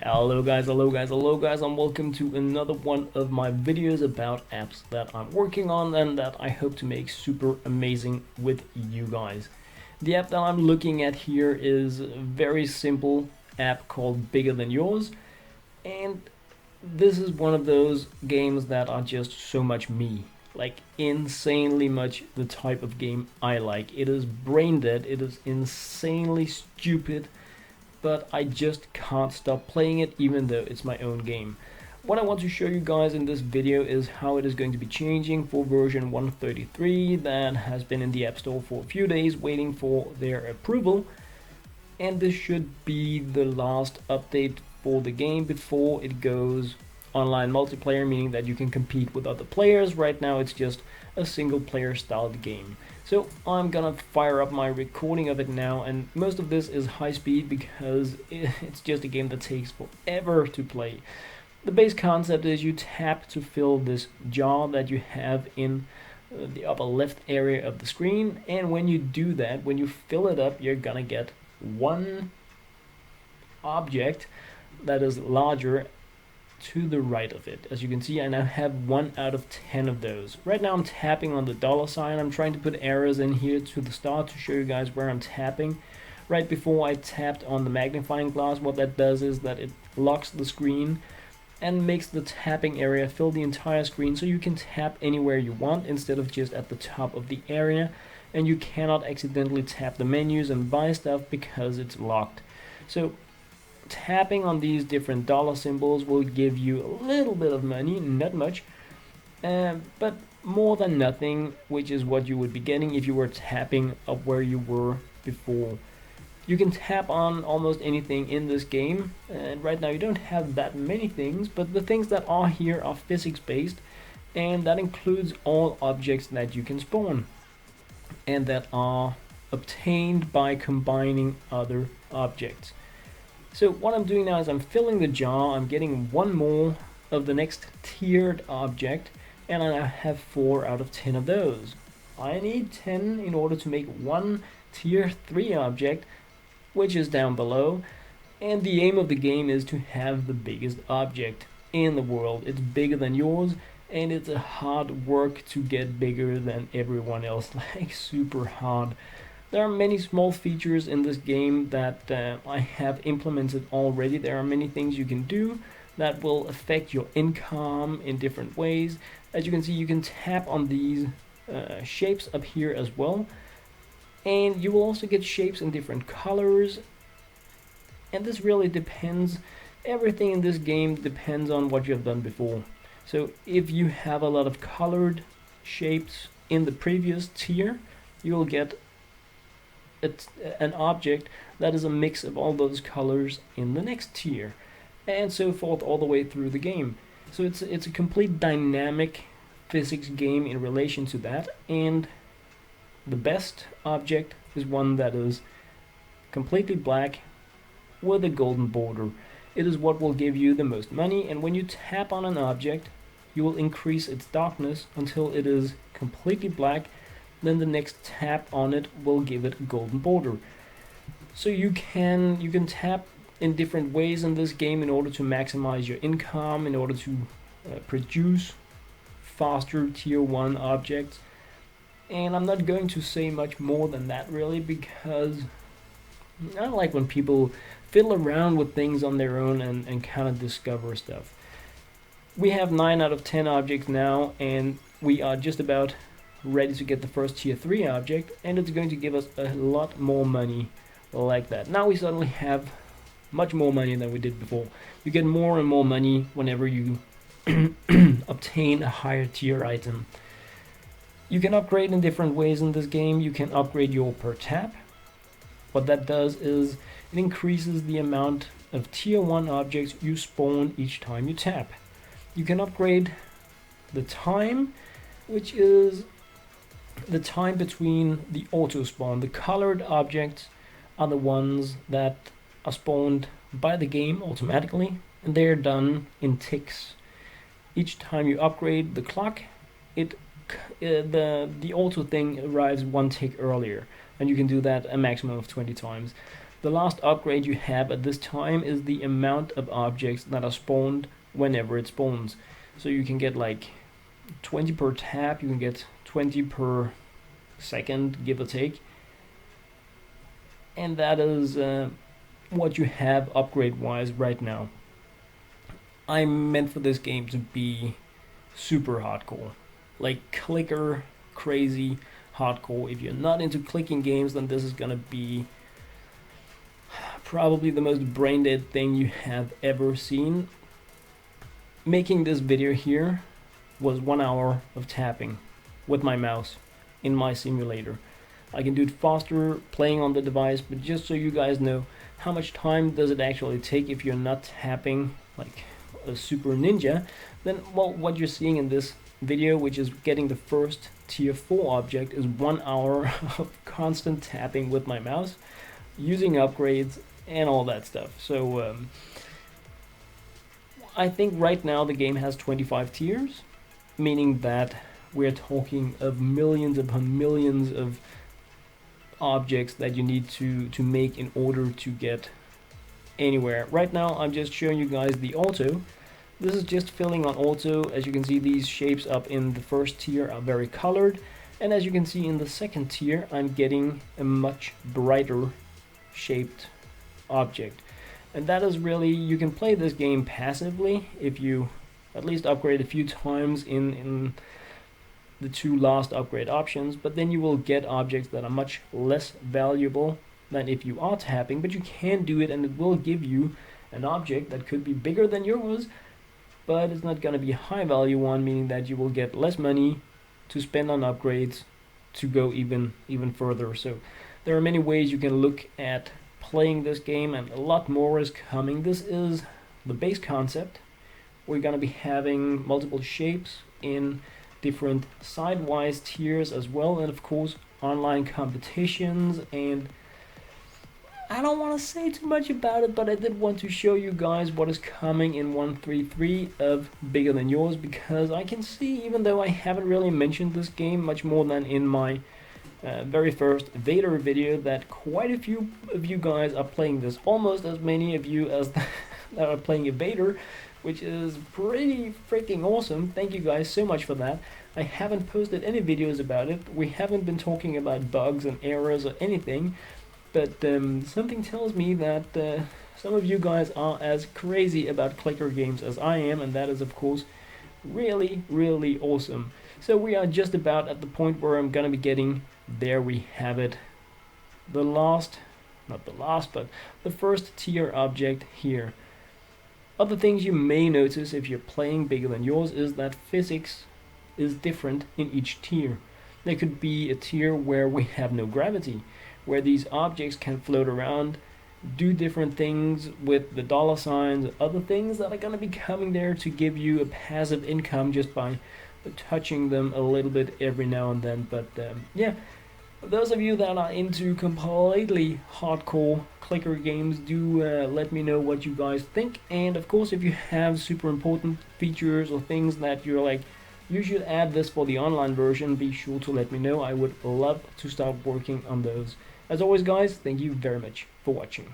Hello guys, and welcome to another one of my videos about apps that I'm working on and that I hope to make super amazing with you guys. The app that I'm looking at here is a very simple app called Bigger Than Yours, and this is one of those games that are just so much me. Like insanely much the type of game I like. It is Braindead, it is insanely stupid, but I just can't stop playing it even though it's my own game. What I want to show you guys in this video is how it is going to be changing for version 133 that has been in the App Store for a few days waiting for their approval, and this should be the last update for the game before it goes online multiplayer, meaning that you can compete with other players. Right now it's just a single player styled game. So I'm gonna fire up my recording of it now, and most of this is high speed because it's just a game that takes forever to play. The base concept is you tap to fill this jar that you have in the upper left area of the screen, and when you do that, when you fill it up, you're gonna get one object that is larger to the right of it. As you can see, I now have 1 out of 10 of those. Right now I'm tapping on the dollar sign. I'm trying to put arrows in here to the start to show you guys where I'm tapping. Right before I tapped on the magnifying glass, what that does is that it locks the screen and makes the tapping area fill the entire screen, so you can tap anywhere you want instead of just at the top of the area, and you cannot accidentally tap the menus and buy stuff because it's locked. So tapping on these different dollar symbols will give you a little bit of money, not much, but more than nothing, which is what you would be getting if you were tapping up where you were before. You can tap on almost anything in this game, and right now you don't have that many things, but the things that are here are physics based, and that includes all objects that you can spawn and that are obtained by combining other objects. So what I'm doing now is I'm filling the jar, I'm getting one more of the next tiered object, and I now have 4 out of 10 of those. I need 10 in order to make one tier 3 object, which is down below, and the aim of the game is to have the biggest object in the world. It's bigger than yours, and it's a hard work to get bigger than everyone else, like super hard. There are many small features in this game that I have implemented already. There are many things you can do that will affect your income in different ways. As you can see, you can tap on these shapes up here as well, and you will also get shapes in different colors, and this really depends. Everything in this game depends on what you have done before. So if you have a lot of colored shapes in the previous tier, you will get an object that is a mix of all those colors in the next tier, and so forth all the way through the game. So it's a complete dynamic physics game in relation to that, and the best object is one that is completely black with a golden border. It is what will give you the most money, and when you tap on an object, you will increase its darkness until it is completely black. Then the next tap on it will give it a golden border. So you can tap in different ways in this game in order to maximize your income, in order to produce faster tier 1 objects. And I'm not going to say much more than that really, because I don't like when people fiddle around with things on their own and kind of discover stuff. We have 9 out of 10 objects now, and we are just about ready to get the first tier 3 object, and it's going to give us a lot more money like that. Now we suddenly have much more money than we did before. You get more and more money whenever you obtain a higher tier item. You can upgrade in different ways in this game. You can upgrade your per tap. What that does is it increases the amount of tier 1 objects you spawn each time you tap. You can upgrade the time, which is the time between the auto spawn. The colored objects are the ones that are spawned by the game automatically, and they're done in ticks. Each time you upgrade the clock, the auto thing arrives 1 tick earlier, and you can do that a maximum of 20 times. The last upgrade you have at this time is the amount of objects that are spawned whenever it spawns. So you can get like 20 per tap, you can get 20 per second, give or take. And that is what you have upgrade wise right now. I meant for this game to be super hardcore, like clicker crazy hardcore. If you're not into clicking games, then this is gonna be probably the most brain dead thing you have ever seen. Making this video here was 1 hour of tapping with my mouse in my simulator. I can do it faster playing on the device, but just so you guys know how much time does it actually take if you're not tapping like a super ninja, then well, what you're seeing in this video, which is getting the first tier 4 object, is 1 hour of constant tapping with my mouse, using upgrades and all that stuff. So I think right now the game has 25 tiers, meaning that we're talking of millions upon millions of objects that you need to make in order to get anywhere. Right now I'm just showing you guys the auto. This is just filling on auto. As you can see, these shapes up in the first tier are very colored, and as you can see in the second tier I'm getting a much brighter shaped object. And that is really, you can play this game passively if you at least upgrade a few times in the 2 last upgrade options, but then you will get objects that are much less valuable than if you are tapping. But you can do it and it will give you an object that could be bigger than yours, but it's not going to be a high value one, meaning that you will get less money to spend on upgrades to go even further. So there are many ways you can look at playing this game, and a lot more is coming. This is the base concept. We're going to be having multiple shapes in different sidewise tiers as well, and of course online competitions. And I don't want to say too much about it, but I did want to show you guys what is coming in 133 of Bigger Than Yours, because I can see, even though I haven't really mentioned this game much more than in my very first Vader video, that quite a few of you guys are playing this, almost as many of you as that are playing Vader, which is pretty freaking awesome. Thank you guys so much for that. I haven't posted any videos about it. We haven't been talking about bugs and errors or anything, but something tells me that some of you guys are as crazy about clicker games as I am, and that is of course really awesome. So we are just about at the point where I'm gonna be getting, there we have it, the last, not the last, but the first tier object here. Other things you may notice if you're playing Bigger Than Yours is that physics is different in each tier. There could be a tier where we have no gravity, where these objects can float around, do different things with the dollar signs, other things that are going to be coming there to give you a passive income just by touching them a little bit every now and then. But yeah, those of you that are into completely hardcore clicker games, do let me know what you guys think. And of course, if you have super important features or things that you're like, you should add this for the online version, be sure to let me know. I would love to start working on those. As always guys, thank you very much for watching.